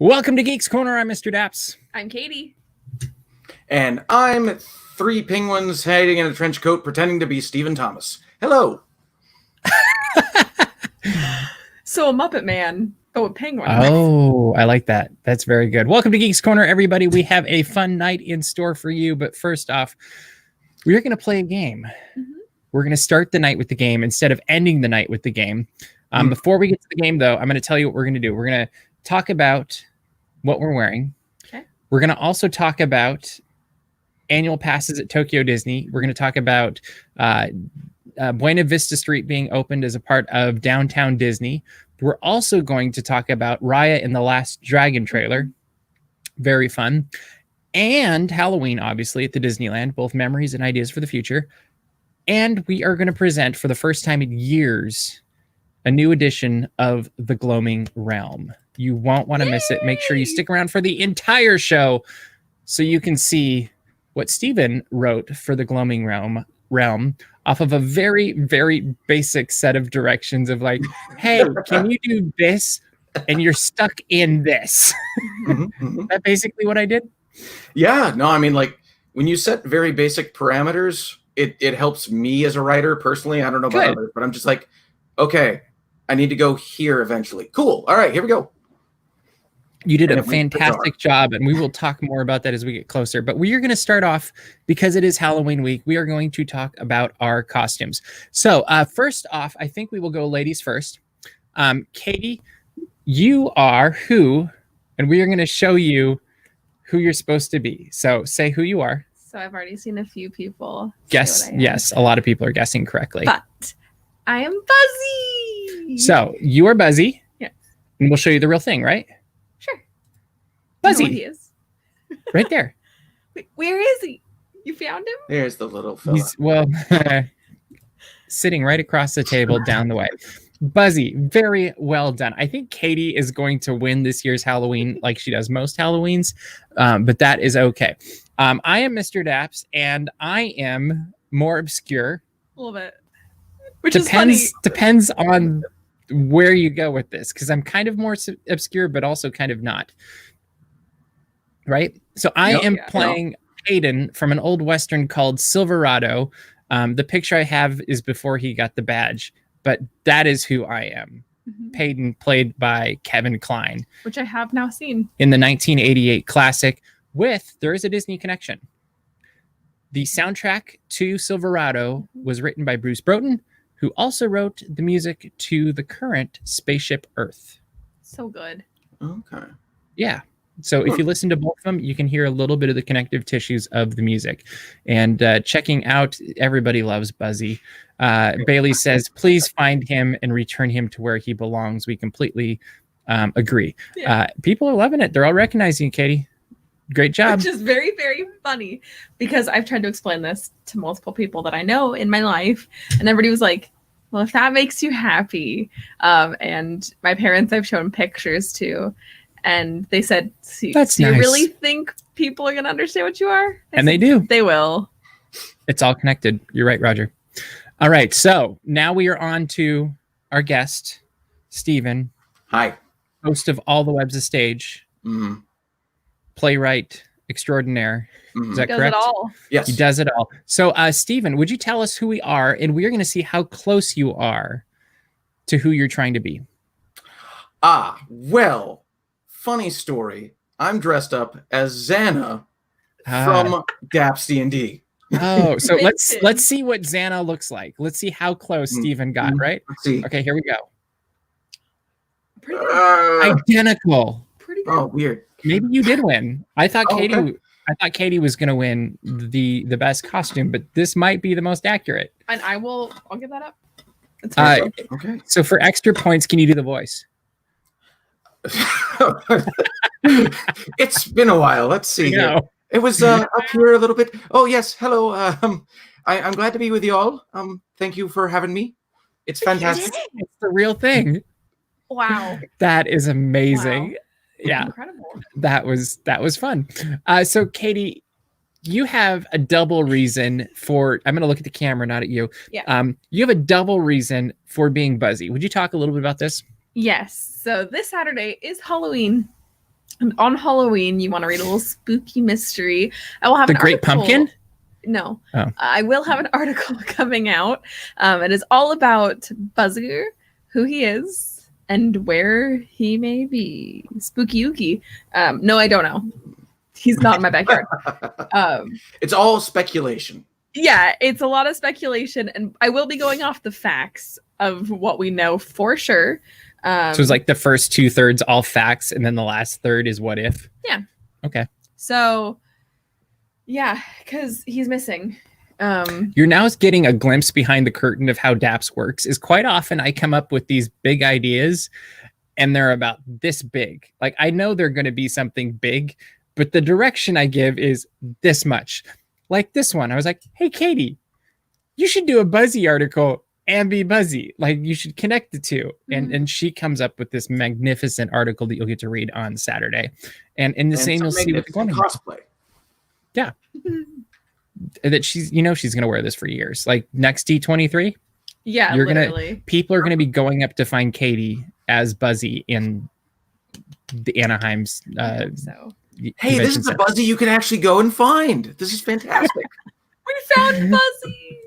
Welcome to Geeks Corner. I'm Mr. Daps. I'm Katie. And I'm three penguins hiding in a trench coat pretending to be Stephen Thomas. Hello. So a Muppet Man, but with penguins. Oh, I like that. That's very good. Welcome to Geeks Corner, everybody. We have a fun night in store for you. But first off, we're going to play a game. Mm-hmm. We're going to start the night with the game instead of ending the night with the game. Before we get to the game, though, I'm going to tell you what we're going to do. We're going to talk about what we're wearing. Okay. We're going to also talk about annual passes at Tokyo Disney. We're going to talk about Buena Vista Street being opened as a part of Downtown Disney. We're also going to talk about Raya in the Last Dragon trailer. Very fun. And Halloween, obviously, at the Disneyland, both memories and ideas for the future. And we are going to present, for the first time in years, a new edition of the Gloaming Realm. You won't want to miss it. Make sure you stick around for the entire show so you can see what Steven wrote for the Gloaming Realm off of a very, very basic set of directions of like, hey, can you do this? And you're stuck in this. Is that basically what I did? Yeah, no, I mean, like, when you set very basic parameters, it helps me as a writer personally. I don't know about others, but I'm just like, okay, I need to go here eventually. Cool. All right, here we go. You did a fantastic job, and we will talk more about that as we get closer. But we are going to start off, because it is Halloween week, we are going to talk about our costumes. So first off, I think we will go ladies first. Katie, you are who, and we are going to show you who you're supposed to be. So say who you are. So I've already seen a few people. Guess, yes, a lot of people are guessing correctly. But I am Buzzy. So you are Buzzy. Yes. And we'll show you the real thing, right? Sure. Buzzy. You know what he is. Right there. Wait, where is he? You found him? There's the little fella. He's, sitting right across the table down the way. Buzzy, very well done. I think Katie is going to win this year's Halloween like she does most Halloweens, but that is okay. I am Mr. Daps, and I am more obscure. A little bit. Which is funny. Depends on where you go with this, because I'm kind of more obscure, but also kind of not. Right? So I am playing Aiden from an old Western called Silverado. The picture I have is before he got the badge, but that is who I am. Payton, played by Kevin Kline. Which I have now seen. In the 1988 classic with There Is a Disney Connection. The soundtrack to Silverado was written by Bruce Broughton, who also wrote the music to the current Spaceship Earth. So good. Okay. Yeah. So if you listen to both of them, you can hear a little bit of the connective tissues of the music. And checking out Everybody Loves Buzzy. Bailey says, please find him and return him to where he belongs. We completely agree. Yeah. People are loving it. They're all recognizing you, Katie. Great job. Which is very, very funny, because I've tried to explain this to multiple people that I know in my life, and everybody was like, well, if that makes you happy. And my parents, I've shown pictures to, and they said, do you really think people are going to understand what you are? And they do. They will. It's all connected. You're right, Roger. All right. So now we are on to our guest, Steven. Hi. Host of All the Webs of Stage. Mm-hmm. Playwright extraordinaire. Is that correct? He does it all. Yes. He does it all. So, Steven, would you tell us who we are? And we're going to see how close you are to who you're trying to be. Well, funny story. I'm dressed up as Xana from Daps D&D. Oh, so let's see what Xana looks like. Let's see how close Steven got, right? Let's see. Okay, here we go. Pretty good. Identical. Pretty good. Oh, weird. Maybe you did win. I thought Katie was going to win the best costume, but this might be the most accurate. And I'll give that up. Okay. So for extra points, can you do the voice? It's been a while. Let's see. Here. It was up here a little bit. Oh yes, hello. I'm glad to be with you all. Thank you for having me. It's fantastic. It's the real thing. Wow. That is amazing. Wow. Yeah. Incredible. That was fun. So Katie, you have a double reason for, I'm going to look at the camera, not at you. Yeah. You have a double reason for being Buzzy. Would you talk a little bit about this? Yes. So this Saturday is Halloween. And on Halloween, you want to read a little spooky mystery. I will have The an Great article. Pumpkin? No. Oh. I will have an article coming out. It is all about Buzzer, who he is, and where he may be. Spooky ooky. No, I don't know. He's not in my backyard. It's all speculation. Yeah, it's a lot of speculation, and I will be going off the facts of what we know for sure. So it's like the first 2/3 all facts, and then the last third is what if. Yeah. Okay. So, yeah, because he's missing. You're now getting a glimpse behind the curtain of how DAPS works. Is quite often I come up with these big ideas, and they're about this big. Like I know they're going to be something big, but the direction I give is this much. Like this one, I was like, "Hey, Katie, you should do a Buzzy article." And be Buzzy, like you should connect the two. And she comes up with this magnificent article that you'll get to read on Saturday. And in the same you'll see with the Gloaming cosplay. Yeah. That she's gonna wear this for years. Like next D23. Yeah, people are gonna be going up to find Katie as Buzzy in the Anaheim's Hey, this is a Buzzy you can actually go and find. This is fantastic. We found Buzzy.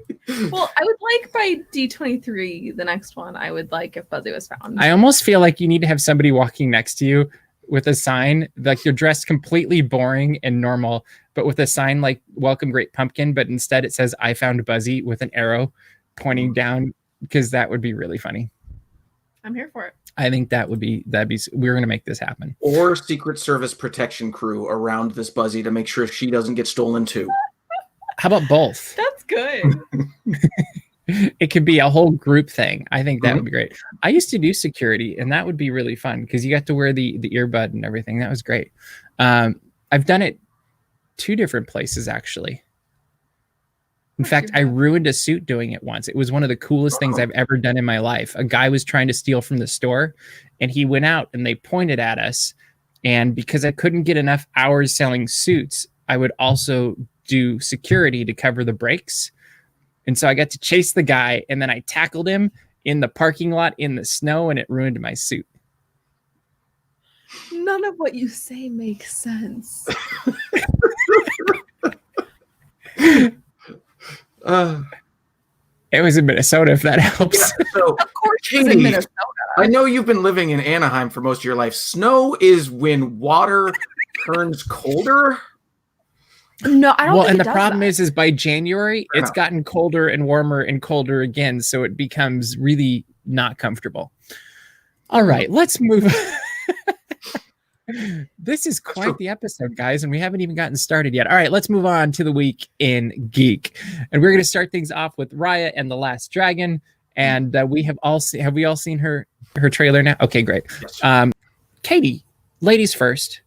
Well, I would like by D23, the next one, I would like if Buzzy was found. I almost feel like you need to have somebody walking next to you with a sign, like you're dressed completely boring and normal, but with a sign like "Welcome, Great Pumpkin," but instead it says "I found Buzzy" with an arrow pointing down, because that would be really funny. I'm here for it. I think we're gonna make this happen. Or Secret Service protection crew around this Buzzy to make sure she doesn't get stolen too. How about both? That's good. It could be a whole group thing. I think that would be great. I used to do security, and that would be really fun because you got to wear the earbud and everything. That was great. I've done it 2 different places, actually. In fact, I ruined a suit doing it once. It was one of the coolest things I've ever done in my life. A guy was trying to steal from the store, and he went out, and they pointed at us. And because I couldn't get enough hours selling suits, I would also do security to cover the breaks. And so I got to chase the guy, and then I tackled him in the parking lot in the snow, and it ruined my suit. None of what you say makes sense. It was in Minnesota, if that helps. Yeah, so, of course, Katie, it's in Minnesota. I know you've been living in Anaheim for most of your life. Snow is when water turns colder. No, I don't. Well, think and it the does problem that. is by January, it's gotten colder and warmer and colder again, so it becomes really not comfortable. All right, let's move. This is quite the episode, guys, and we haven't even gotten started yet. All right, let's move on to the week in Geek, and we're going to start things off with Raya and the Last Dragon. And have we all seen her trailer now? Okay, great. Yes. Katie, ladies first.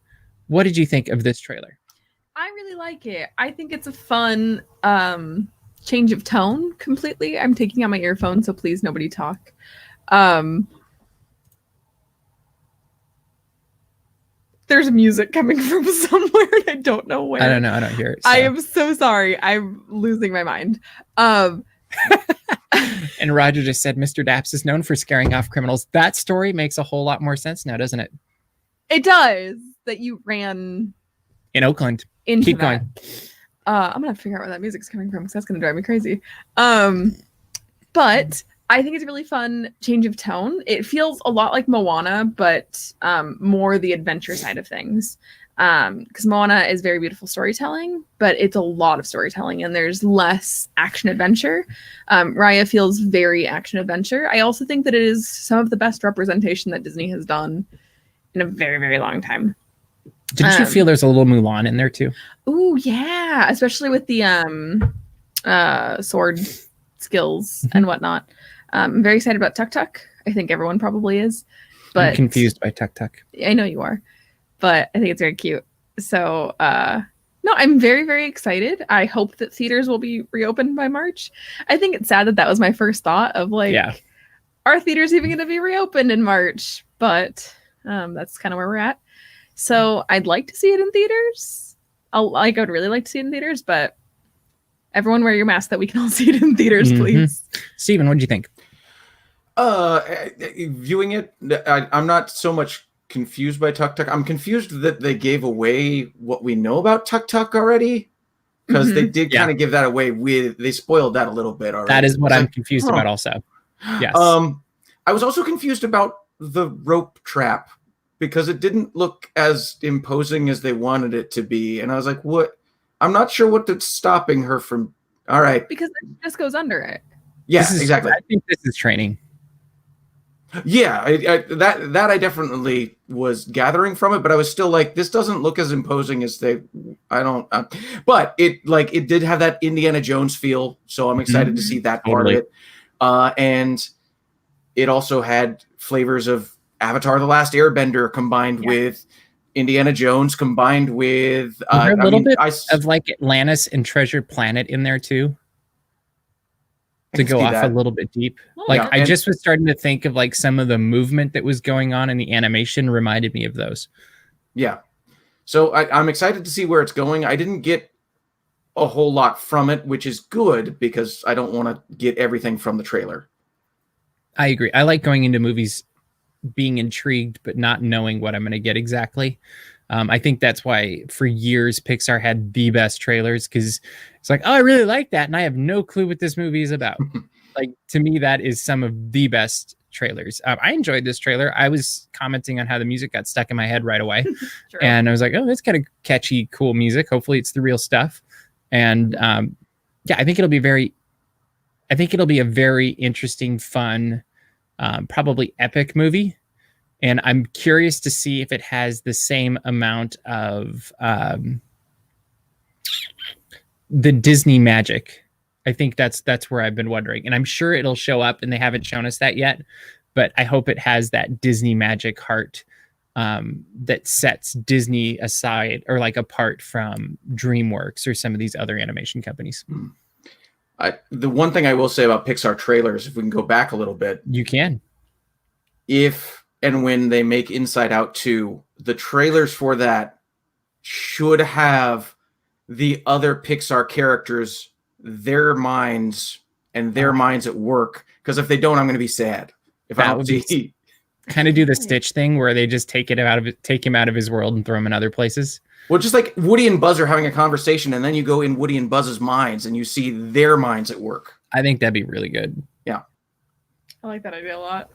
What did you think of this trailer? I really like it. I think it's a fun change of tone completely. I'm taking out my earphones, so please nobody talk. There's music coming from somewhere and I don't know where. I don't know. I don't hear it. So. I am so sorry. I'm losing my mind. And Roger just said Mr. Daps is known for scaring off criminals. That story makes a whole lot more sense now, doesn't it? It does. That you ran in Oakland. Into Keep that. going. I'm gonna figure out where that music's coming from because that's gonna drive me crazy. But I think it's a really fun change of tone. It feels a lot like Moana, but more the adventure side of things. Because Moana is very beautiful storytelling, but it's a lot of storytelling and there's less action adventure. Raya feels very action adventure. I also think that it is some of the best representation that Disney has done in a very, very long time. Didn't you feel there's a little Mulan in there too? Oh yeah, especially with the sword skills and whatnot. I'm very excited about Tuk Tuk. I think everyone probably is. But I'm confused by Tuk Tuk. I know you are, but I think it's very cute. So no, I'm very, very excited. I hope that theaters will be reopened by March. I think it's sad that was my first thought of like, are theaters even going to be reopened in March? But that's kind of where we're at. So I'd like to see it in theaters. I would really like to see it in theaters, but everyone wear your mask that we can all see it in theaters, please. Steven, what did you think? Viewing it, I'm not so much confused by Tuk Tuk. I'm confused that they gave away what we know about Tuk Tuk already, because they did kind of give that away. They spoiled that a little bit already. That is what I'm confused about also. Yes. I was also confused about the rope trap, because it didn't look as imposing as they wanted it to be. And I was like, what? I'm not sure what that's stopping her from. All right. Because it just goes under it. Yeah, exactly. I think this is training. Yeah, that I definitely was gathering from it, but I was still like, this doesn't look as imposing as they. I don't. But it did have that Indiana Jones feel, so I'm excited to see that part of it. And it also had flavors of Avatar: The Last Airbender combined with Indiana Jones, combined with a little bit of like Atlantis and Treasure Planet in there too. To go off a little bit deep. Like I just was starting to think of like some of the movement that was going on in the animation reminded me of those. Yeah. So I'm excited to see where it's going. I didn't get a whole lot from it, which is good because I don't want to get everything from the trailer. I agree. I like going into movies being intrigued, but not knowing what I'm going to get exactly. I think that's why for years Pixar had the best trailers, because it's like, oh, I really like that, and I have no clue what this movie is about. Like, to me, that is some of the best trailers. I enjoyed this trailer. I was commenting on how the music got stuck in my head right away. And I was like, oh, that's kind of catchy, cool music. Hopefully it's the real stuff. And I think it'll be a very interesting, fun, probably epic movie. And I'm curious to see if it has the same amount of the Disney magic. I think that's where I've been wondering. And I'm sure it'll show up, and they haven't shown us that yet. But I hope it has that Disney magic heart that sets Disney aside or like apart from DreamWorks or some of these other animation companies. The one thing I will say about Pixar trailers, if we can go back a little bit. You can. If and when they make Inside Out 2, the trailers for that should have the other Pixar characters, their minds at work. Because if they don't, I'm going to be sad. If I don't see, kind of do the Stitch thing where they just take him out of his world and throw him in other places. Well, just like Woody and Buzz are having a conversation, and then you go in Woody and Buzz's minds, and you see their minds at work. I think that'd be really good. Yeah, I like that idea a lot.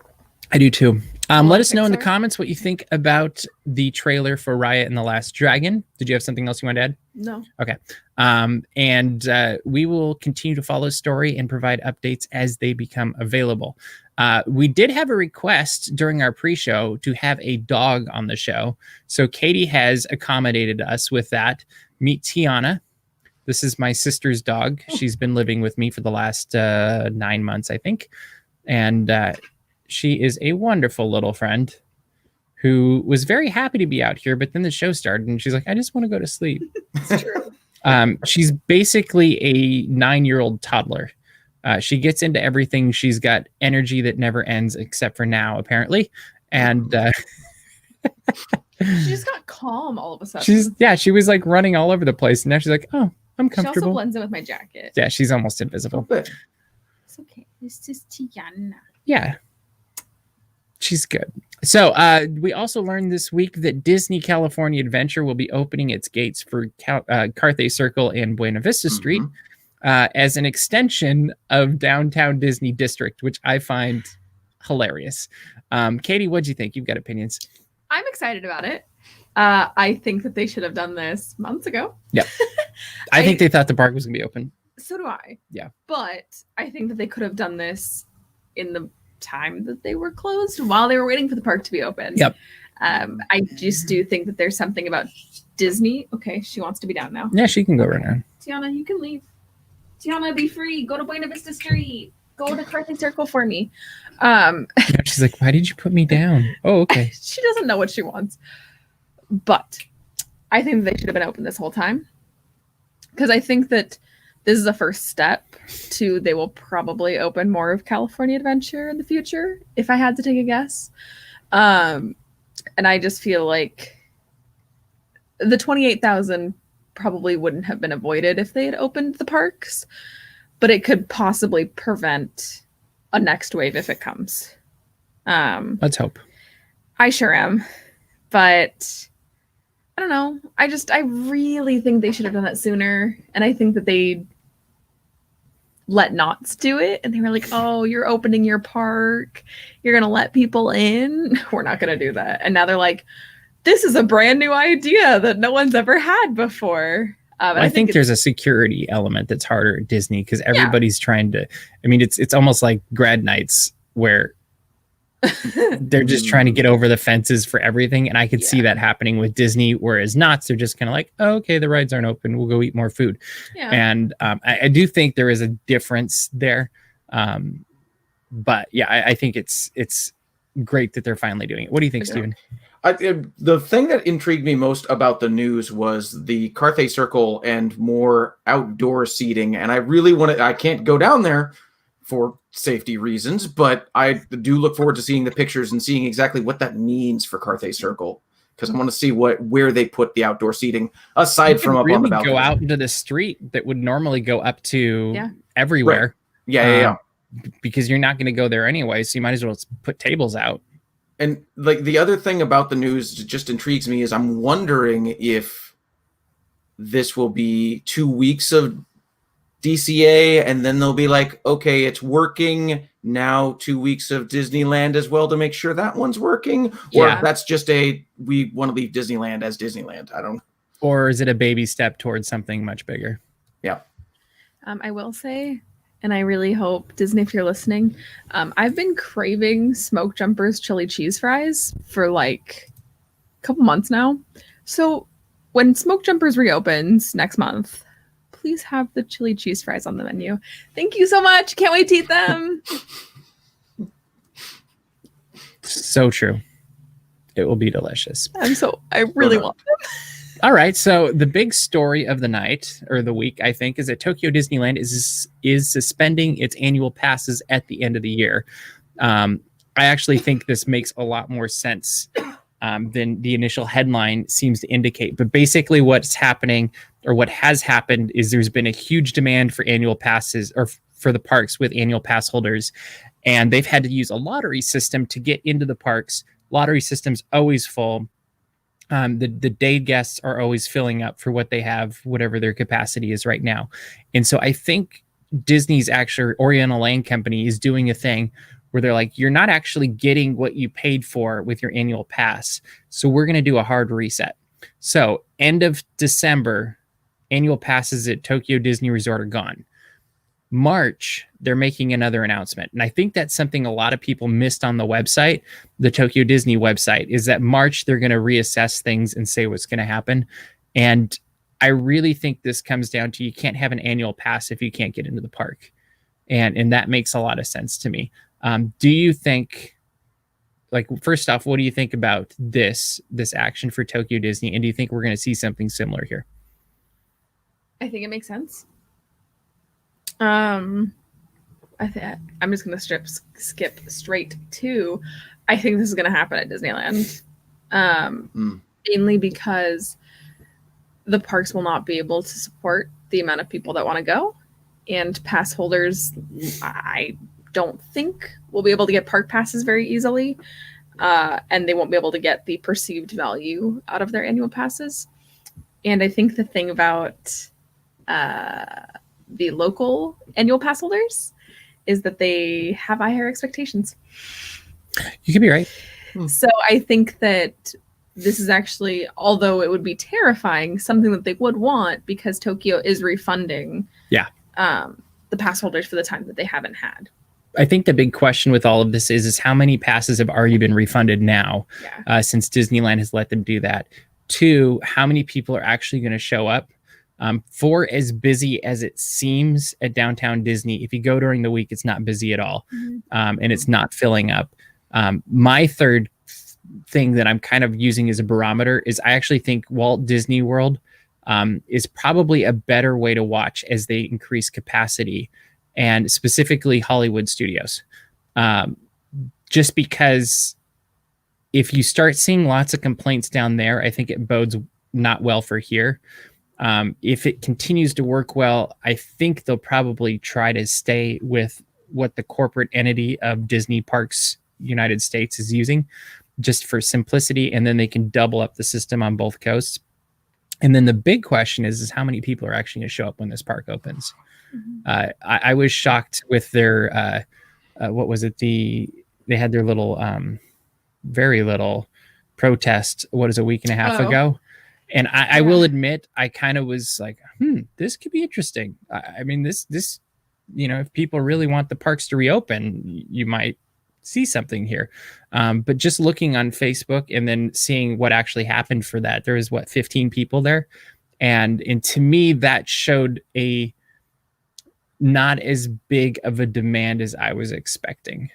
I do too. Let us know in the comments what you think about the trailer for Raya and the Last Dragon. Did you have something else you wanted to add? No. Okay. And we will continue to follow story and provide updates as they become available. We did have a request during our pre-show to have a dog on the show. So Katie has accommodated us with that. Meet Tiana. This is my sister's dog. She's been living with me for the last 9 months, I think. And she is a wonderful little friend who was very happy to be out here, but then the show started and she's like, I just want to go to sleep. It's true. She's basically a 9-year-old toddler. She gets into everything. She's got energy that never ends, except for now, apparently. And she just got calm all of a sudden. She was like running all over the place. And now she's like, oh, I'm comfortable. She also blends in with my jacket. Yeah, she's almost invisible. It's okay. This is Tiana. Yeah. She's good. So we also learned this week that Disney California Adventure will be opening its gates for Carthay Circle and Buena Vista Street as an extension of Downtown Disney District, which I find hilarious. Katie, what'd you think? You've got opinions. I'm excited about it. I think that they should have done this months ago. Yeah. I think they thought the park was going to be open. So do I. Yeah. But I think that they could have done this in the time that they were closed while they were waiting for the park to be open. Yep. I just do think that there's something about Disney. Okay, she wants to be down now. Yeah, she can go right now. Tiana, you can leave. Tiana, be free. Go to Buena Vista Street. Go to Carthay Circle for me. She's like, why did you put me down? Oh, okay. She doesn't know what she wants. But I think they should have been open this whole time. Because I think that this is a first step to they will probably open more of California Adventure in the future, if I had to take a guess. And I just feel like the 28,000 probably wouldn't have been avoided if they had opened the parks, but it could possibly prevent a next wave if it comes. Let's hope. I sure am. But I don't know. I really think they should have done that sooner. And I think that they let Knott's do it. And they were like, oh, you're opening your park. You're going to let people in. We're not going to do that. And now they're like, this is a brand new idea that no one's ever had before. Well, I think there's a security element that's harder at Disney because everybody's trying to, I mean, it's almost like grad nights where they're just trying to get over the fences for everything. And I could see that happening with Disney, whereas Knott's, they're just kind of like, oh, okay, the rides aren't open. We'll go eat more food. Yeah. And I do think there is a difference there. But yeah, I think it's great that they're finally doing it. What do you think, Steven? The thing that intrigued me most about the news was the Carthay Circle and more outdoor seating. And I really I can't go down there for safety reasons, but I do look forward to seeing the pictures and seeing exactly what that means for Carthay Circle, because I want to see where they put the outdoor seating aside from up on the balcony. Go out into the street that would normally go up to everywhere. Right. Yeah. Because you're not going to go there anyway, so you might as well put tables out. And like the other thing about the news that just intrigues me is I'm wondering if this will be 2 weeks of DCA and then they'll be like, okay, it's working now, 2 weeks of Disneyland as well to make sure that one's working. Or if that's just we want to leave Disneyland as Disneyland. I don't know. Or is it a baby step towards something much bigger? Yeah. I will say, and I really hope, Disney, if you're listening, I've been craving Smoke Jumper's chili cheese fries for like a couple months now. So when Smoke Jumper's reopens next month, please have the chili cheese fries on the menu. Thank you so much. Can't wait to eat them. So true. It will be delicious. I really want them. All right. So the big story of the night or the week, I think, is that Tokyo Disneyland is suspending its annual passes at the end of the year. I actually think this makes a lot more sense than the initial headline seems to indicate. But basically what's happening, or what has happened, is there's been a huge demand for annual passes, or for the parks with annual pass holders. And they've had to use a lottery system to get into the parks. Lottery system's always full. The day guests are always filling up for what they have, whatever their capacity is right now. And so I think Disney's actually, Oriental Land Company, is doing a thing where they're like, you're not actually getting what you paid for with your annual pass. So we're going to do a hard reset. So end of December, annual passes at Tokyo Disney Resort are gone. March, they're making another announcement. And I think that's something a lot of people missed on the website, the Tokyo Disney website, is that March, they're going to reassess things and say what's going to happen. And I really think this comes down to, you can't have an annual pass if you can't get into the park. And that makes a lot of sense to me. Do you think, like, first off, what do you think about this action for Tokyo Disney? And do you think we're going to see something similar here? I think it makes sense. I'm just going to skip straight to, I think this is going to happen at Disneyland. Mainly because the parks will not be able to support the amount of people that want to go. And pass holders, I don't think will be able to get park passes very easily. And they won't be able to get the perceived value out of their annual passes. And I think the thing about the local annual pass holders is that they have higher expectations. You could be right. So I think that this is actually, although it would be terrifying, something that they would want, because Tokyo is refunding the pass holders for the time that they haven't had. I think the big question with all of this is how many passes have already been refunded now, since Disneyland has let them do that. 2, how many people are actually going to show up? For as busy as it seems at Downtown Disney, if you go during the week, it's not busy at all. And it's not filling up. My third thing that I'm kind of using as a barometer is I actually think Walt Disney World is probably a better way to watch as they increase capacity, and specifically Hollywood Studios. Just because if you start seeing lots of complaints down there, I think it bodes not well for here. If it continues to work well, I think they'll probably try to stay with what the corporate entity of Disney Parks United States is using. just for simplicity, and then they can double up the system on both coasts. And then the big question is how many people are actually going to show up when this park opens? I was shocked with their what was it? They had their little very little protest. What is a week and a half ago? And I will admit, I kind of was like, this could be interesting. I mean, this, if people really want the parks to reopen, you might see something here. But just looking on Facebook and then seeing what actually happened for that, there was 15 people there. And to me, that showed a not as big of a demand as I was expecting.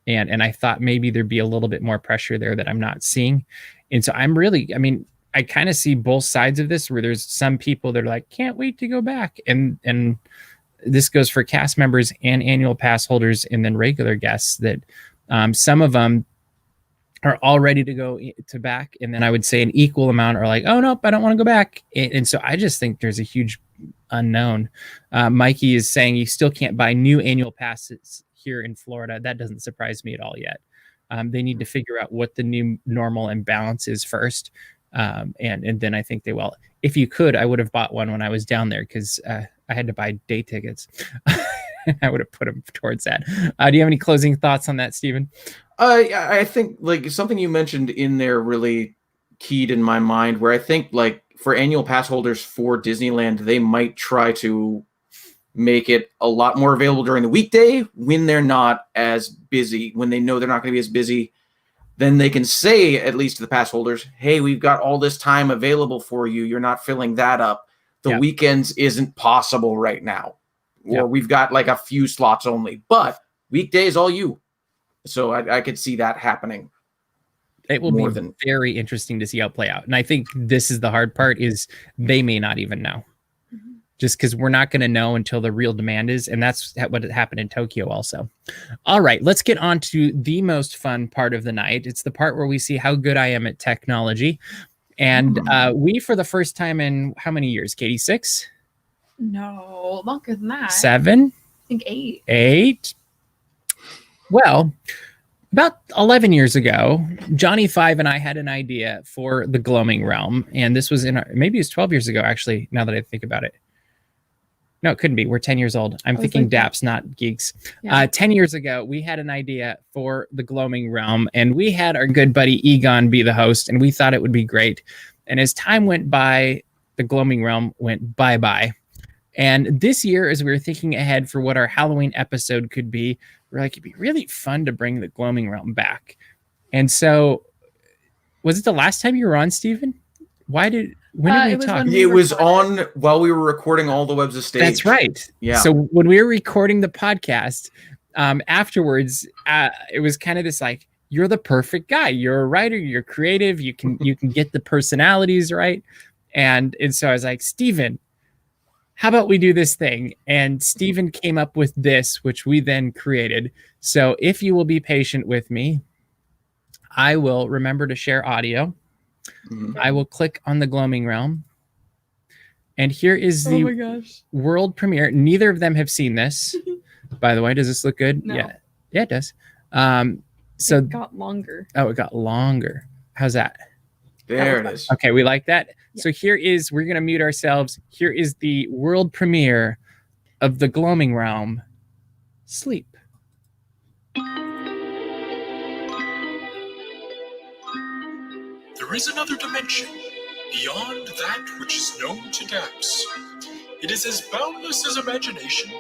And I thought maybe there'd be a little bit more pressure there that I'm not seeing. And so I kind of see both sides of this, where there's some people that are like, can't wait to go back. And this goes for cast members and annual pass holders, and then regular guests that some of them are all ready to go to back. And then I would say an equal amount are like, oh, nope, I don't want to go back. And so I just think there's a huge unknown. Mikey is saying you still can't buy new annual passes here in Florida. That doesn't surprise me at all yet. They need to figure out what the new normal and balance is first. And then I think they will. If you could, I would have bought one when I was down there, because I had to buy day tickets. I would have put them towards that. Do you have any closing thoughts on that, Stephen? I think like something you mentioned in there really keyed in my mind, where I think like for annual pass holders for Disneyland, they might try to make it a lot more available during the weekday when they're not as busy, when they know they're not going to be as busy. Then they can say, at least to the pass holders, hey, we've got all this time available for you. You're not filling that up. The weekends isn't possible right now. Or we've got like a few slots only. But weekdays, all you. So I could see that happening. It will be very interesting to see how it play out. And I think this is the hard part, is they may not even know. Just because we're not going to know until the real demand is. And that's what happened in Tokyo also. All right, let's get on to the most fun part of the night. It's the part where we see how good I am at technology. And we, for the first time in how many years, Katie? 6? No, longer than that. 7? I think 8. 8? Well, about 11 years ago, Johnny 5 and I had an idea for the Gloaming Realm. And this was maybe it was 12 years ago, actually, now that I think about it. No, it couldn't be. We're 10 years old. I'm thinking DAPS, not Geeks. Yeah. 10 years ago, we had an idea for the Gloaming Realm, and we had our good buddy Egon be the host, and we thought it would be great. And as time went by, the Gloaming Realm went bye-bye. And this year, as we were thinking ahead for what our Halloween episode could be, we're like, it'd be really fun to bring the Gloaming Realm back. And so, was it the last time you were on, Stephen? When did we talk? It was on while we were recording All the Webs of Stage. That's right. Yeah. So when we were recording the podcast, afterwards, it was kind of this like, you're the perfect guy. You're a writer. You're creative. You can get the personalities right. And so I was like, Stephen, how about we do this thing? And Stephen came up with this, which we then created. So if you will be patient with me, I will remember to share audio. I will click on the Gloaming Realm. And here is the world premiere. Neither of them have seen this. By the way, does this look good? No. Yeah, it does. So it got longer. Oh, it got longer. How's that? There it is. Okay, we like that. Yeah. So we're going to mute ourselves. Here is the world premiere of the Gloaming Realm. Sleep. There is another dimension, beyond that which is known to DAPS. It is as boundless as imagination,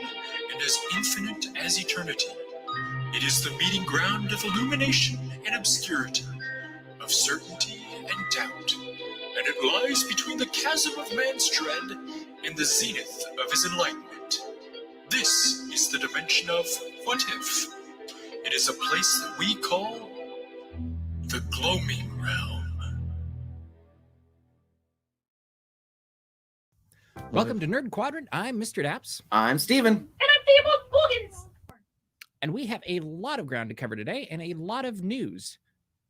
and as infinite as eternity. It is the meeting ground of illumination and obscurity, of certainty and doubt, and it lies between the chasm of man's dread and the zenith of his enlightenment. This is the dimension of what if. It is a place that we call the Gloaming Realm. Welcome to Nerd Quadrant. I'm Mr. Daps. I'm Steven. And I'm Theobald Morgans. And we have a lot of ground to cover today and a lot of news.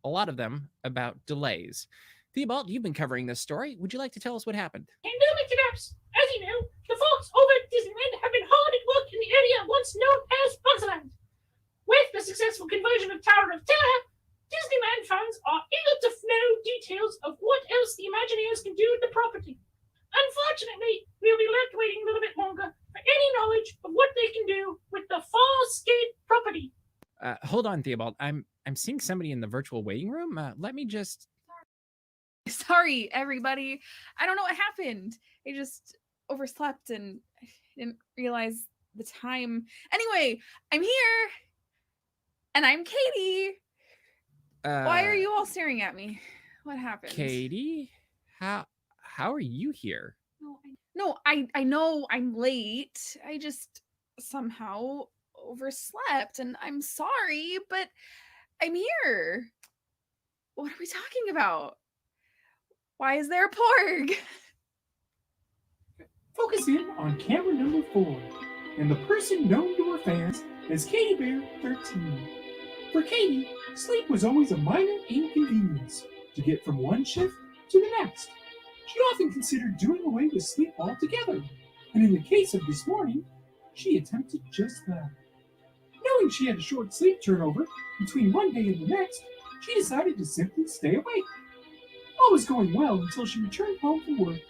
A lot of them about delays. Theobald, you've been covering this story. Would you like to tell us what happened? Indeed, Mr. Daps. As you know, the folks over at Disneyland have been hard at work in the area once known as Bugsland. With the successful conversion of Tower of Terror Disneyland fans are eager to know details of what else the Imagineers can do with the property. Unfortunately, we'll be left waiting a little bit longer for any knowledge of what they can do with the Farscape property. Hold on, Theobald. I'm seeing somebody in the virtual waiting room. Let me just. Sorry, everybody. I don't know what happened. I just overslept and I didn't realize the time. Anyway, I'm here. And I'm Katie. Why are you all staring at me? What happened? Katie? How are you here? No, I know I'm late. I just somehow overslept and I'm sorry, but I'm here. What are we talking about? Why is there a porg? Focus in on camera number 4 and the person known to her fans as Katie Bear 13. For Katie, sleep was always a minor inconvenience to get from one shift to the next. She often considered doing away with sleep altogether, and in the case of this morning, she attempted just that. Knowing she had a short sleep turnover between one day and the next, she decided to simply stay awake. All was going well until she returned home from work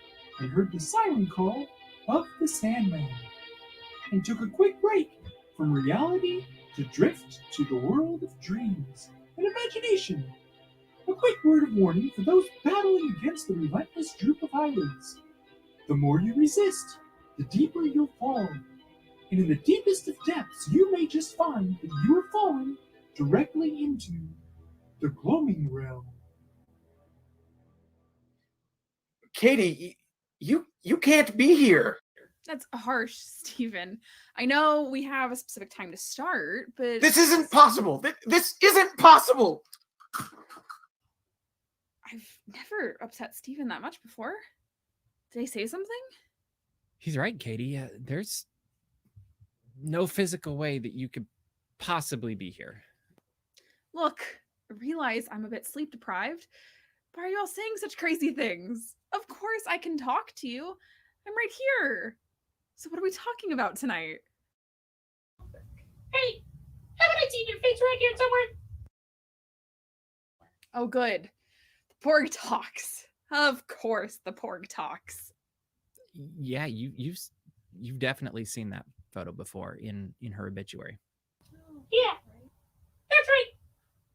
and heard the siren call of the Sandman, and took a quick break from reality to drift to the world of dreams and imagination. A quick word of warning for those battling against the relentless droop of eyelids. The more you resist, the deeper you'll fall. And in the deepest of depths, you may just find that you are falling directly into the Gloaming Realm. Katie, you can't be here. That's harsh, Steven. I know we have a specific time to start, but... This isn't possible. This isn't possible. I've never upset Steven that much before. Did I say something? He's right, Katie. There's no physical way that you could possibly be here. Look, I realize I'm a bit sleep deprived. Why are you all saying such crazy things? Of course I can talk to you. I'm right here. So what are we talking about tonight? Hey, haven't I seen your face right here somewhere? Oh, good. The porg talks. Of course the porg talks. Yeah, you've definitely seen that photo before in her obituary. Yeah, that's right.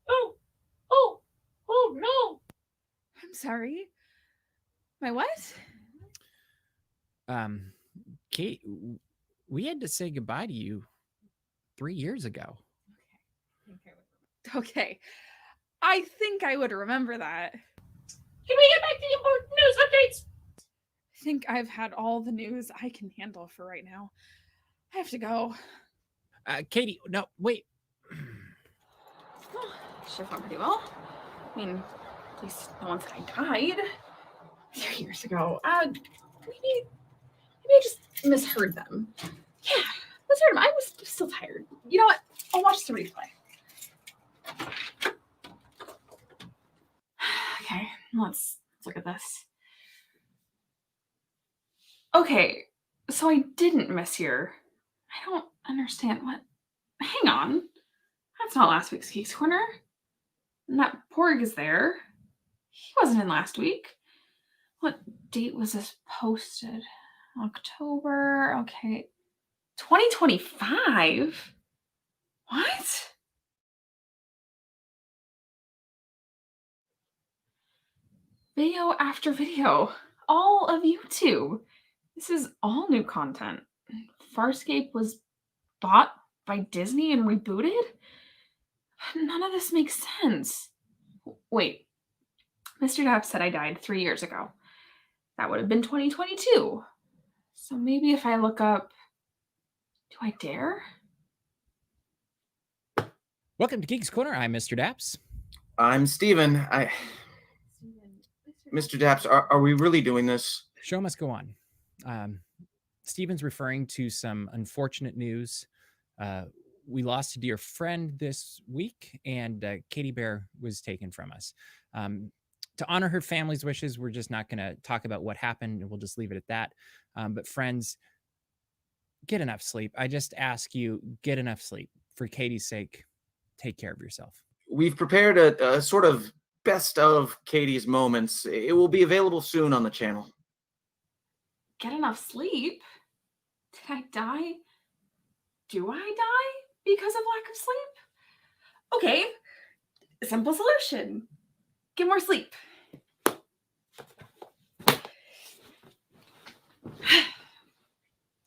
Oh no. I'm sorry. My what? Kate, we had to say goodbye to you 3 years ago. Okay. I think I would remember that. Can we get back to the important news updates? I think I've had all the news I can handle for right now. I have to go. Katie, no, wait. Shift went pretty well. I mean, at least no one said I died 3 years ago. Maybe I just misheard them. Yeah, misheard them. I was still tired. You know what? I'll watch the replay. Okay, let's look at this. Okay, so I didn't miss your... I don't understand what... Hang on. That's not last week's Geeks Corner. And that porg is there. He wasn't in last week. What date was this posted? October. Okay. 2025? What? Video after video. All of YouTube. This is all new content. Farscape was bought by Disney and rebooted? None of this makes sense. Wait. Mr. Dapp said I died 3 years ago. That would have been 2022. So maybe if I look up... Do I dare? Welcome to Geeks Corner. I'm Mr. Daps. I'm Steven. Mr. Daps, are we really doing this? Show must go on. Steven's referring to some unfortunate news. We lost a dear friend this week, and Katie Bear was taken from us. To honor her family's wishes, we're just not going to talk about what happened, and we'll just leave it at that. But friends, get enough sleep. I just ask you, get enough sleep. For Katie's sake, take care of yourself. we've prepared a sort of best of Katie's moments. It will be available soon on the channel. Get enough sleep? Did I die? Do I die because of lack of sleep? Okay, simple solution. Get more sleep.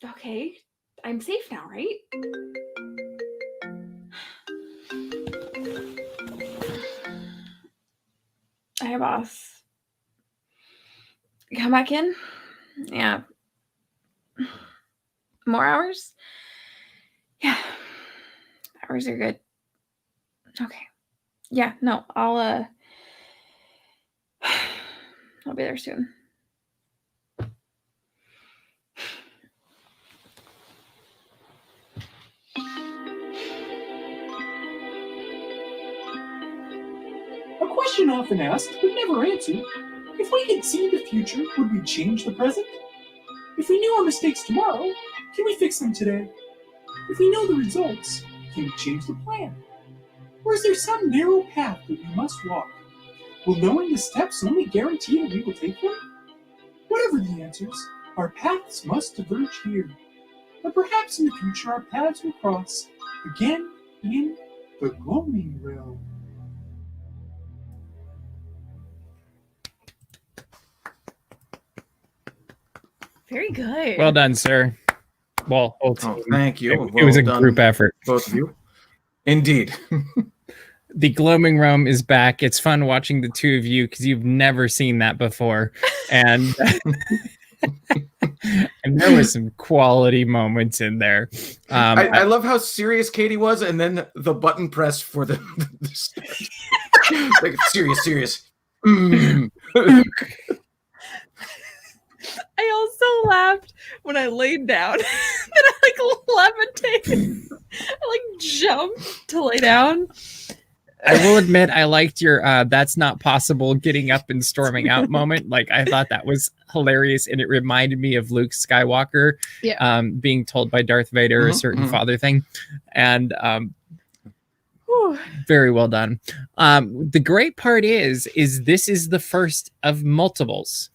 Okay, I'm safe now, right? Hey, boss. Come back in? Yeah. More hours? Yeah. Hours are good. Okay. Yeah, no, I'll be there soon. A question often asked but never answered. If we could see the future, would we change the present? If we knew our mistakes tomorrow, can we fix them today? If we know the results, can we change the plan? Or is there some narrow path that we must walk? Will knowing the steps only guarantee that we will take them? Whatever the answers, our paths must diverge here. But perhaps in the future our paths will cross again in the Gloaming Realm. Very good. Well done, sir. Well, whole team. Oh, thank you. It was a Well group done, effort. both of you. Indeed. The Gloaming Realm is back. It's fun watching the two of you because you've never seen that before. And, and there was some quality moments in there. I love how serious Katie was, and then the button press for the like serious. I also laughed when I laid down. Then I levitated. I jumped to lay down. I will admit I liked your that's not possible getting up and storming out moment. Like I thought that was hilarious, and it reminded me of Luke Skywalker being told by Darth Vader a certain father thing. And very well done. The great part is this is the first of multiples.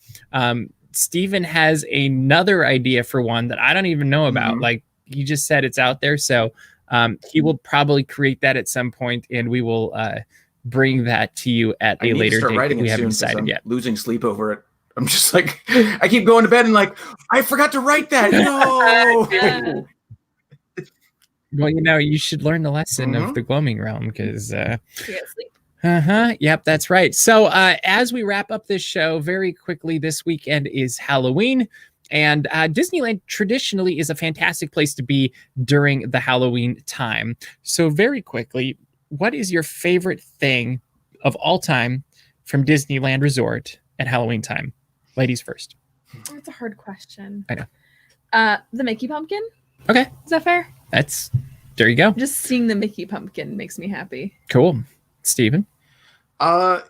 Steven has another idea for one that I don't even know about. Like he just said it's out there. So he will probably create that at some point, and we will bring that to you at a later date that we haven't decided yet. Losing sleep over it. I'm just like, I keep going to bed and like, I forgot to write that. No. Well, you should learn the lesson of the Gloaming Realm because sleep. Yep, that's right. So as we wrap up this show very quickly, this weekend is Halloween. And Disneyland traditionally is a fantastic place to be during the Halloween time. So very quickly, what is your favorite thing of all time from Disneyland Resort at Halloween time? Ladies first. That's a hard question. I know. The Mickey pumpkin. Okay. Is that fair? There you go. Just seeing the Mickey pumpkin makes me happy. Cool. Steven?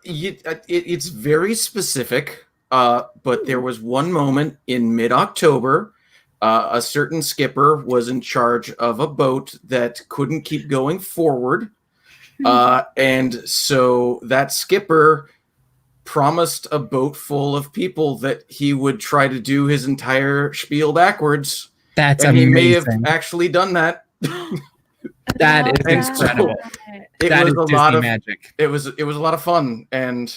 It's very specific. But there was one moment in mid-October, a certain skipper was in charge of a boat that couldn't keep going forward. And so that skipper promised a boat full of people that he would try to do his entire spiel backwards. That's and amazing. He may have actually done that. That is incredible. That was a lot of magic. It was a lot of fun, and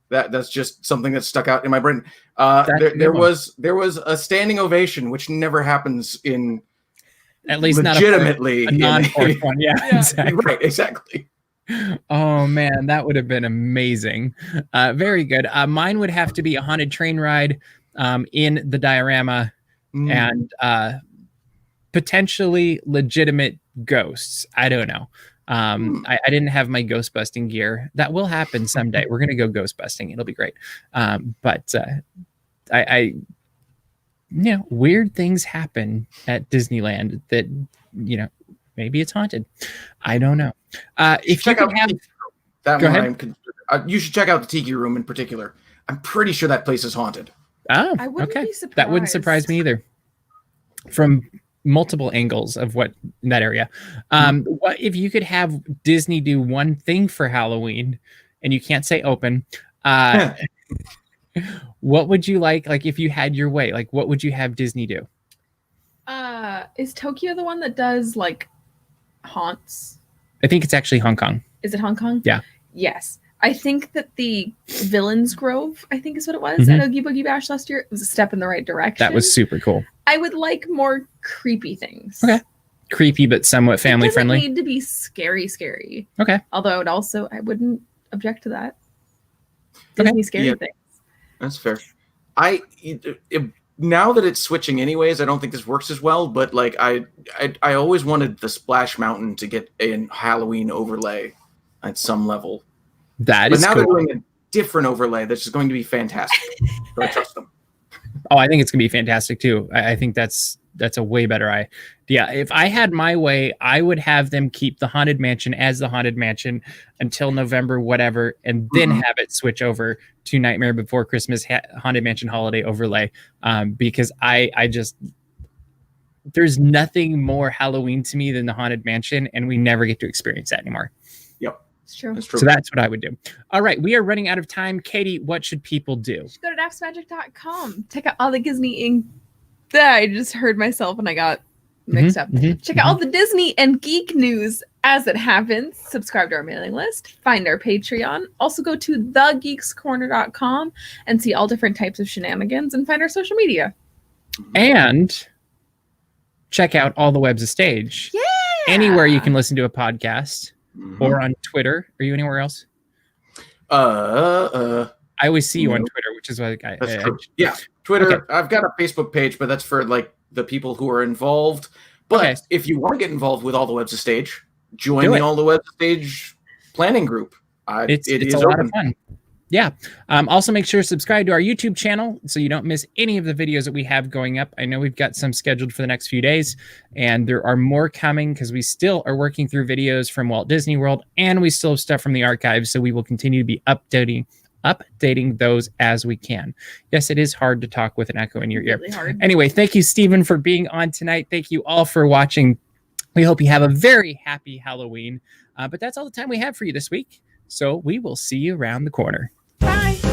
that's just something that stuck out in my brain. There was a standing ovation, which never happens in at least legitimately not a non-fourth one. Yeah, exactly. Right, exactly. Oh man, that would have been amazing. Very good. Mine would have to be a haunted train ride in the diorama and potentially legitimate ghosts. I don't know. I didn't have my ghost busting gear. That will happen someday. We're gonna go ghost busting. It'll be great. But weird things happen at Disneyland that maybe it's haunted. I don't know. If you could have that go one, you should check out the Tiki Room in particular. I'm pretty sure that place is haunted. Oh, I wouldn't okay. be surprised. That wouldn't surprise me either. From multiple angles of what in that area. What if you could have Disney do one thing for Halloween, and you can't say open? What would you like if you had your way? Like, what would you have Disney do? Is Tokyo the one that does like haunts? I think it's actually Hong Kong. Is it Hong Kong? Yeah. Yes. I think that the Villains Grove, I think is what it was, at Oogie Boogie Bash last year, it was a step in the right direction. That was super cool. I would like more creepy things. Okay. Creepy, but somewhat family friendly. It doesn't need to be scary. Okay. Although I wouldn't object to that. Disney scary things. That's fair. Now that it's switching anyways, I don't think this works as well, but like I always wanted the Splash Mountain to get a Halloween overlay at some level. But now they're doing a different overlay that's just going to be fantastic. So I trust them. Oh, I think it's gonna be fantastic too. I think that's a way better idea. If I had my way, I would have them keep the Haunted Mansion as the Haunted Mansion until November, whatever, and then have it switch over to Nightmare Before Christmas Haunted Mansion Holiday overlay. Because I just there's nothing more Halloween to me than the Haunted Mansion, and we never get to experience that anymore. Yep. It's true. That's true. So that's what I would do. All right, we are running out of time. Katie, what should people do? You should go to dapsmagic.com. Check out all the Disney ink. I just heard myself and I got mixed up. Check out all the Disney and geek news as it happens. Subscribe to our mailing list. Find our Patreon. Also go to thegeekscorner.com and see all different types of shenanigans and find our social media. And check out All the Webs of Stage. Yeah. Anywhere you can listen to a podcast. Or on Twitter. Are you anywhere else? I always see you on Twitter, which is why that's true. Yeah, Twitter. Okay. I've got a Facebook page, but that's for like the people who are involved. But if you want to get involved with All the Webs of Stage, join the All the Webs of Stage planning group. It's a lot of fun. Yeah. Also, make sure to subscribe to our YouTube channel so you don't miss any of the videos that we have going up. I know we've got some scheduled for the next few days, and there are more coming because we still are working through videos from Walt Disney World, and we still have stuff from the archives, so we will continue to be updating those as we can. Yes, it is hard to talk with an echo in your ear. Really anyway, thank you, Stephen, for being on tonight. Thank you all for watching. We hope you have a very happy Halloween. But that's all the time we have for you this week. So we will see you around the corner. Bye.